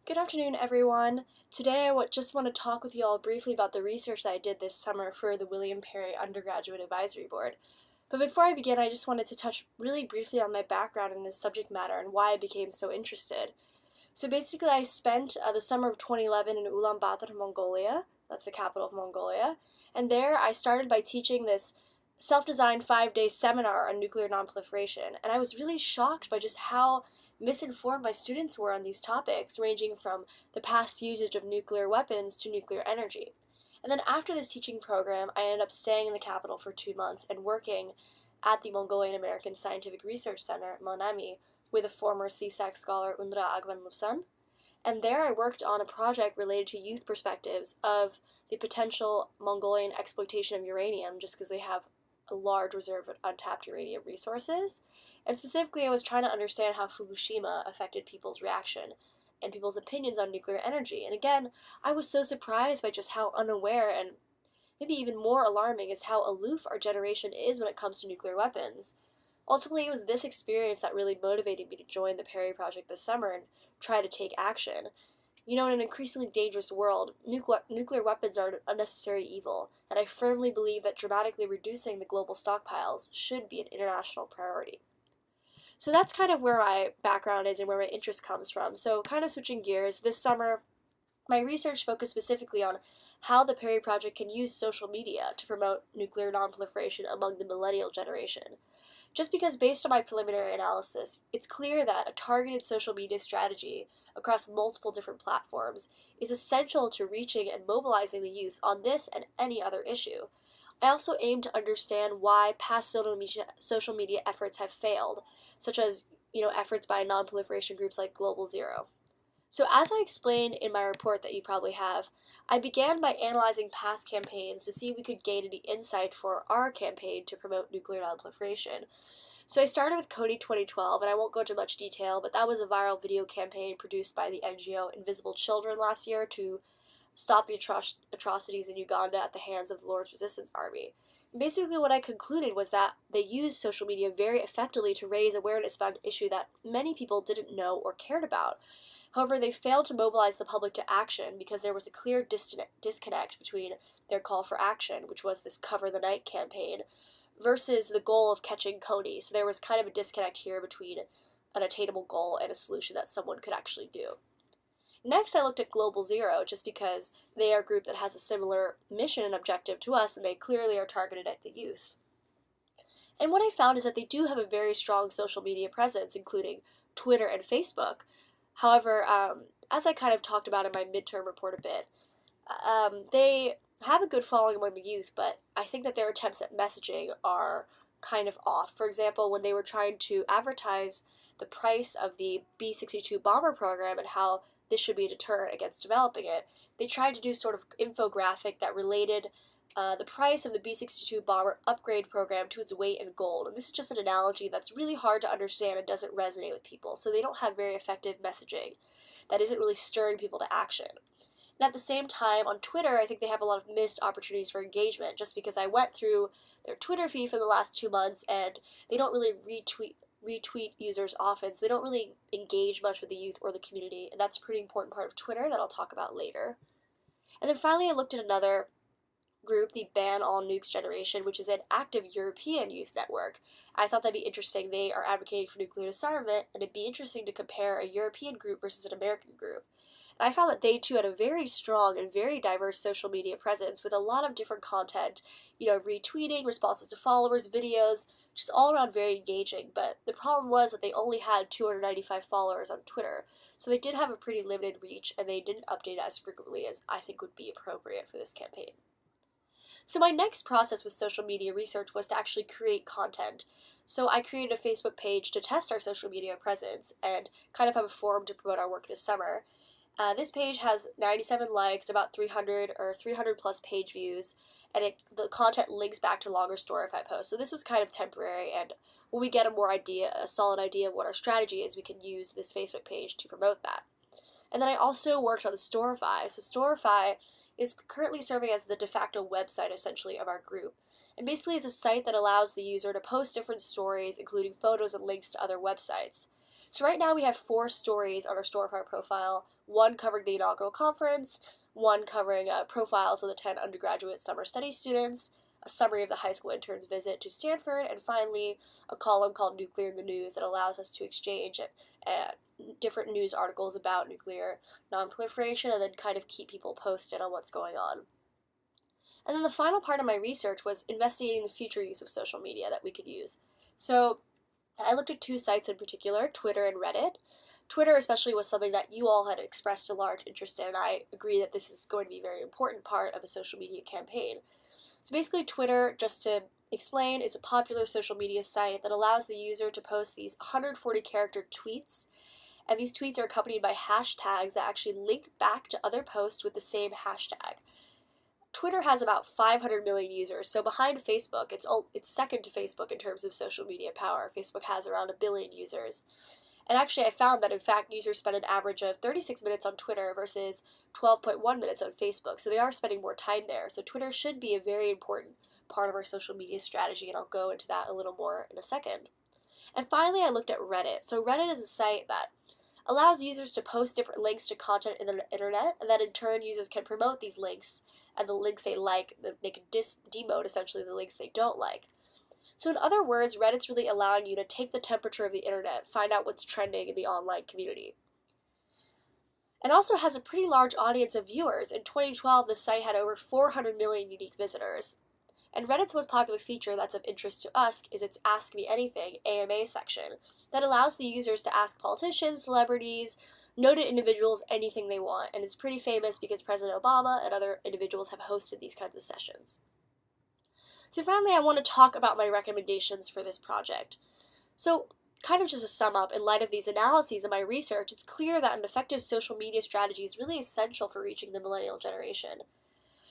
Good afternoon, everyone. Today just want to talk with you all briefly about the research that I did this summer for the William Perry Undergraduate Advisory Board. But before I begin, I just wanted to touch really briefly on my background in this subject matter and why I became so interested. So basically, I spent the summer of 2011 in Ulaanbaatar, Mongolia. That's the capital of Mongolia. And there I started by teaching this self-designed 5-day seminar on nuclear nonproliferation. And I was really shocked by just how misinformed my students were on these topics, ranging from the past usage of nuclear weapons to nuclear energy. And then after this teaching program, I ended up staying in the capital for 2 months and working at the Mongolian American Scientific Research Center, MONAMI, with a former CSAC scholar, Undra Agvan Lupsan. And there I worked on a project related to youth perspectives of the potential Mongolian exploitation of uranium, just because they have a large reserve of untapped uranium resources. And specifically, I was trying to understand how Fukushima affected people's reaction and people's opinions on nuclear energy. And again, I was so surprised by just how unaware and maybe even more alarming is how aloof our generation is when it comes to nuclear weapons. Ultimately, it was this experience that really motivated me to join the Perry Project this summer and try to take action. In an increasingly dangerous world, nuclear weapons are an unnecessary evil, and I firmly believe that dramatically reducing the global stockpiles should be an international priority. So that's kind of where my background is and where my interest comes from. So kind of switching gears, this summer, my research focused specifically on how the Perry Project can use social media to promote nuclear nonproliferation among the millennial generation. Just because based on my preliminary analysis, it's clear that a targeted social media strategy across multiple different platforms is essential to reaching and mobilizing the youth on this and any other issue. I also aim to understand why past social media efforts have failed, such as, efforts by nonproliferation groups like Global Zero. So as I explained in my report that you probably have, I began by analyzing past campaigns to see if we could gain any insight for our campaign to promote nuclear nonproliferation. So I started with Cody 2012, and I won't go into much detail, but that was a viral video campaign produced by the NGO Invisible Children last year to stop the atrocities in Uganda at the hands of the Lord's Resistance Army. And basically what I concluded was that they used social media very effectively to raise awareness about an issue that many people didn't know or cared about. However, they failed to mobilize the public to action because there was a clear disconnect between their call for action, which was this Cover the Night campaign, versus the goal of catching Coney. So there was kind of a disconnect here between an attainable goal and a solution that someone could actually do. Next, I looked at Global Zero just because they are a group that has a similar mission and objective to us, and they clearly are targeted at the youth. And what I found is that they do have a very strong social media presence, including Twitter and Facebook. However, as I kind of talked about in my midterm report a bit, they have a good following among the youth, but I think that their attempts at messaging are kind of off. For example, when they were trying to advertise the price of the B-62 bomber program and how this should be a deterrent against developing it, they tried to do sort of infographic that related the price of the B-62 bomber upgrade program to its weight in gold. And this is just an analogy that's really hard to understand and doesn't resonate with people, so they don't have very effective messaging that isn't really stirring people to action. And at the same time, on Twitter, I think they have a lot of missed opportunities for engagement, just because I went through their Twitter feed for the last 2 months, and they don't really retweet users often, so they don't really engage much with the youth or the community, and that's a pretty important part of Twitter that I'll talk about later. And then finally, I looked at another group, the Ban All Nukes Generation, which is an active European youth network. I thought that'd be interesting. They are advocating for nuclear disarmament, and it'd be interesting to compare a European group versus an American group. And I found that they too had a very strong and very diverse social media presence with a lot of different content, retweeting, responses to followers, videos, just all around very engaging. But the problem was that they only had 295 followers on Twitter, so they did have a pretty limited reach, and they didn't update as frequently as I think would be appropriate for this campaign. So my next process with social media research was to actually create content. So I created a Facebook page to test our social media presence and kind of have a forum to promote our work this summer. This page has 97 likes, about 300 plus page views, and the content links back to longer Storify posts. So this was kind of temporary, and when we get a solid idea of what our strategy is, we can use this Facebook page to promote that. And then I also worked on the Storify. So Storify is currently serving as the de facto website, essentially, of our group. And basically it's a site that allows the user to post different stories, including photos and links to other websites. So right now we have 4 stories on our storefront profile, one covering the inaugural conference, one covering profiles of the 10 undergraduate summer study students, a summary of the high school intern's visit to Stanford, and finally a column called Nuclear in the News that allows us to exchange different news articles about nuclear nonproliferation and then kind of keep people posted on what's going on. And then the final part of my research was investigating the future use of social media that we could use. So I looked at 2 sites in particular, Twitter and Reddit. Twitter especially was something that you all had expressed a large interest in, and I agree that this is going to be a very important part of a social media campaign. So basically Twitter, just to explain, is a popular social media site that allows the user to post these 140 character tweets, and these tweets are accompanied by hashtags that actually link back to other posts with the same hashtag. Twitter has about 500 million users, so behind Facebook, it's second to Facebook in terms of social media power. Facebook has around 1 billion users. And actually, I found that, in fact, users spend an average of 36 minutes on Twitter versus 12.1 minutes on Facebook, so they are spending more time there. So Twitter should be a very important part of our social media strategy, and I'll go into that a little more in a second. And finally, I looked at Reddit. So Reddit is a site that allows users to post different links to content in the internet, and then in turn users can promote these links, and the links they like, they can demote essentially the links they don't like. So in other words, Reddit's really allowing you to take the temperature of the internet, find out what's trending in the online community. It also has a pretty large audience of viewers. In 2012, the site had over 400 million unique visitors. And Reddit's most popular feature that's of interest to us is its Ask Me Anything, AMA section, that allows the users to ask politicians, celebrities, noted individuals anything they want, and it's pretty famous because President Obama and other individuals have hosted these kinds of sessions. So finally, I want to talk about my recommendations for this project. So kind of just to sum up, in light of these analyses and my research, it's clear that an effective social media strategy is really essential for reaching the millennial generation.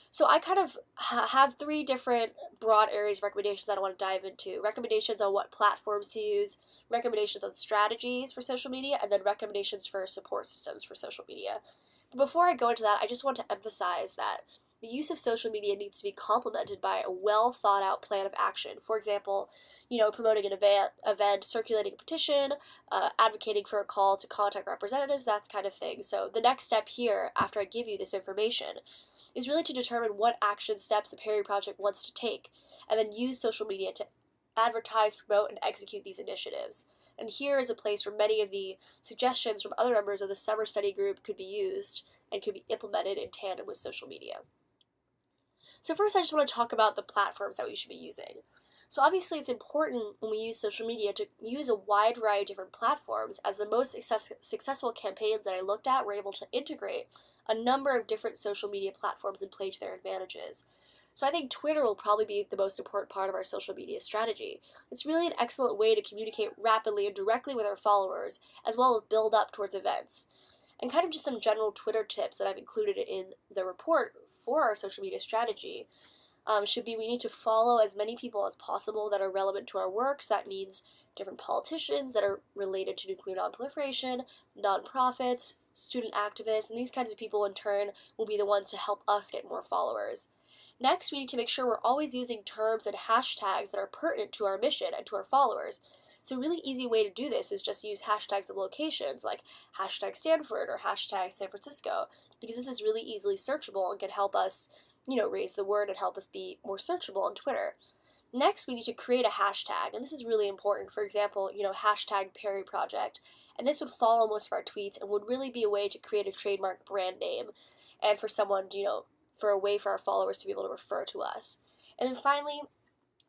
So I kind of have 3 different broad areas of recommendations that I want to dive into. Recommendations on what platforms to use, recommendations on strategies for social media, and then recommendations for support systems for social media. But before I go into that, I just want to emphasize that the use of social media needs to be complemented by a well thought out plan of action. For example, promoting an event, circulating a petition, advocating for a call to contact representatives, that kind of thing. So the next step here, after I give you this information, is really to determine what action steps the Perry Project wants to take, and then use social media to advertise, promote, and execute these initiatives. And here is a place where many of the suggestions from other members of the summer study group could be used and could be implemented in tandem with social media. So first, I just want to talk about the platforms that we should be using. So obviously it's important when we use social media to use a wide variety of different platforms, as the most successful campaigns that I looked at were able to integrate a number of different social media platforms and play to their advantages. So I think Twitter will probably be the most important part of our social media strategy. It's really an excellent way to communicate rapidly and directly with our followers, as well as build up towards events. And kind of just some general Twitter tips that I've included in the report for our social media strategy should be we need to follow as many people as possible that are relevant to our work. So that means different politicians that are related to nuclear nonproliferation, nonprofits, student activists, and these kinds of people in turn will be the ones to help us get more followers. Next, we need to make sure we're always using terms and hashtags that are pertinent to our mission and to our followers. So a really easy way to do this is just use hashtags of locations like hashtag Stanford or hashtag San Francisco, because this is really easily searchable and can help us, raise the word and help us be more searchable on Twitter. Next, we need to create a hashtag, and this is really important. For example, hashtag Perry Project, and this would follow most of our tweets and would really be a way to create a trademark brand name and for someone, for a way for our followers to be able to refer to us. And then finally,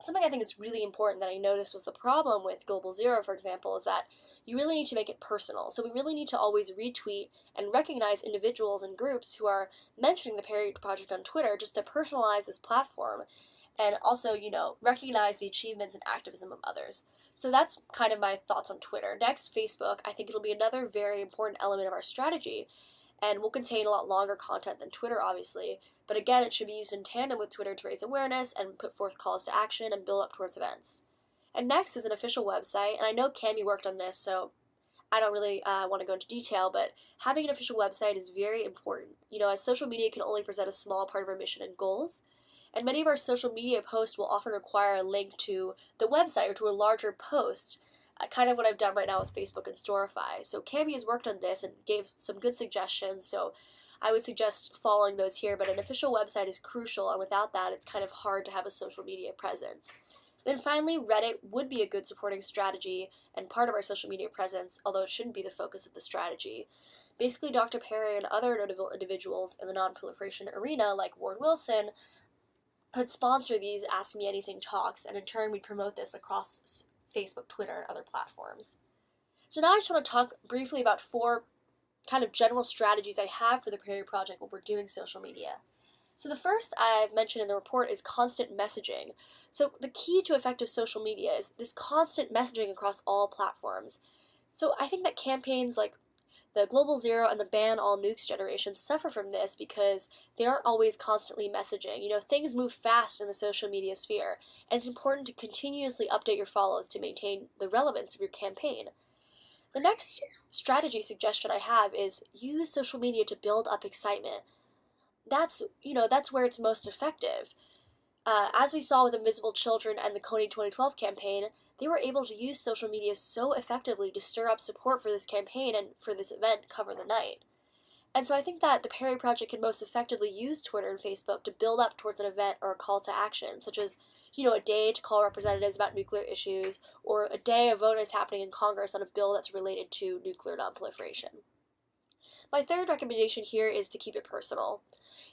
something I think is really important that I noticed was the problem with Global Zero, for example, is that you really need to make it personal. So we really need to always retweet and recognize individuals and groups who are mentioning the Perry Project on Twitter, just to personalize this platform and also, recognize the achievements and activism of others. So that's kind of my thoughts on Twitter. Next, Facebook. I think it'll be another very important element of our strategy, and will contain a lot longer content than Twitter, obviously. But again, it should be used in tandem with Twitter to raise awareness and put forth calls to action and build up towards events. And next is an official website, and I know Cami worked on this, so I don't really want to go into detail, but having an official website is very important. As social media can only present a small part of our mission and goals, and many of our social media posts will often require a link to the website or to a larger post, kind of what I've done right now with Facebook and Storify. So Cami has worked on this and gave some good suggestions, so I would suggest following those here, but an official website is crucial, and without that, it's kind of hard to have a social media presence. Then finally, Reddit would be a good supporting strategy and part of our social media presence, although it shouldn't be the focus of the strategy. Basically, Dr. Perry and other notable individuals in the nonproliferation arena, like Ward Wilson, could sponsor these Ask Me Anything talks, and in turn, we'd promote this across Facebook, Twitter, and other platforms. So now I just want to talk briefly about 4 kind of general strategies I have for the Perry Project when we're doing social media. So the first I mentioned in the report is constant messaging. So the key to effective social media is this constant messaging across all platforms. So I think that campaigns like the Global Zero and the Ban All Nukes generation suffer from this because they aren't always constantly messaging. Things move fast in the social media sphere, and it's important to continuously update your follows to maintain the relevance of your campaign. The next strategy suggestion I have is use social media to build up excitement. That's where it's most effective. As we saw with Invisible Children and the Kony 2012 campaign, they were able to use social media so effectively to stir up support for this campaign and for this event, Cover the Night. And so I think that the Perry Project can most effectively use Twitter and Facebook to build up towards an event or a call to action, such as, a day to call representatives about nuclear issues, or a day a vote is happening in Congress on a bill that's related to nuclear nonproliferation. My third recommendation here is to keep it personal.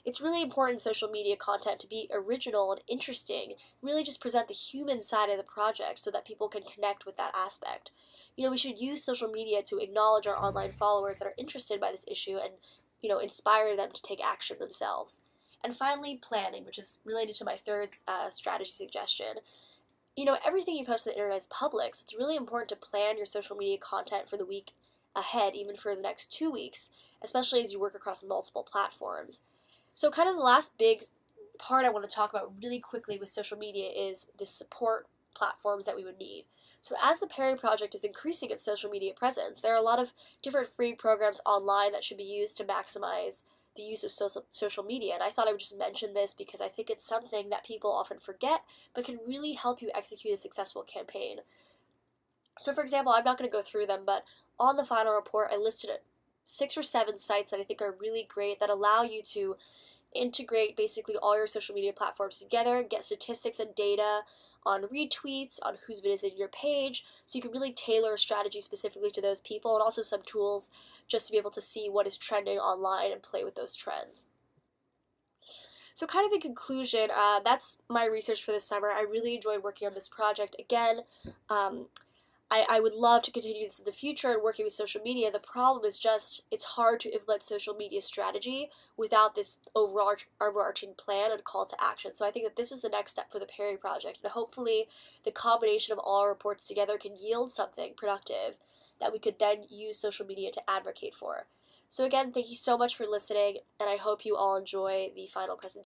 It's really important in social media content to be original and interesting, really just present the human side of the project so that people can connect with that aspect. We should use social media to acknowledge our online followers that are interested by this issue and, inspire them to take action themselves. And finally, planning, which is related to my third strategy suggestion. Everything you post on the internet is public, so it's really important to plan your social media content for the week ahead, even for the next 2 weeks, especially as you work across multiple platforms. So kind of the last big part I want to talk about really quickly with social media is the support platforms that we would need. So as the Perry Project is increasing its social media presence, there are a lot of different free programs online that should be used to maximize the use of social media. And I thought I would just mention this because I think it's something that people often forget, but can really help you execute a successful campaign. So for example, I'm not going to go through them, but on the final report, I listed 6 or 7 sites that I think are really great that allow you to integrate basically all your social media platforms together, get statistics and data on retweets, on who's visited your page, so you can really tailor a strategy specifically to those people, and also some tools just to be able to see what is trending online and play with those trends. So kind of in conclusion, that's my research for this summer. I really enjoyed working on this project. Again, I would love to continue this in the future and working with social media. The problem is just it's hard to implement social media strategy without this overarching plan and call to action. So I think that this is the next step for the Perry Project, and hopefully the combination of all our reports together can yield something productive that we could then use social media to advocate for. So again, thank you so much for listening, and I hope you all enjoy the final presentation.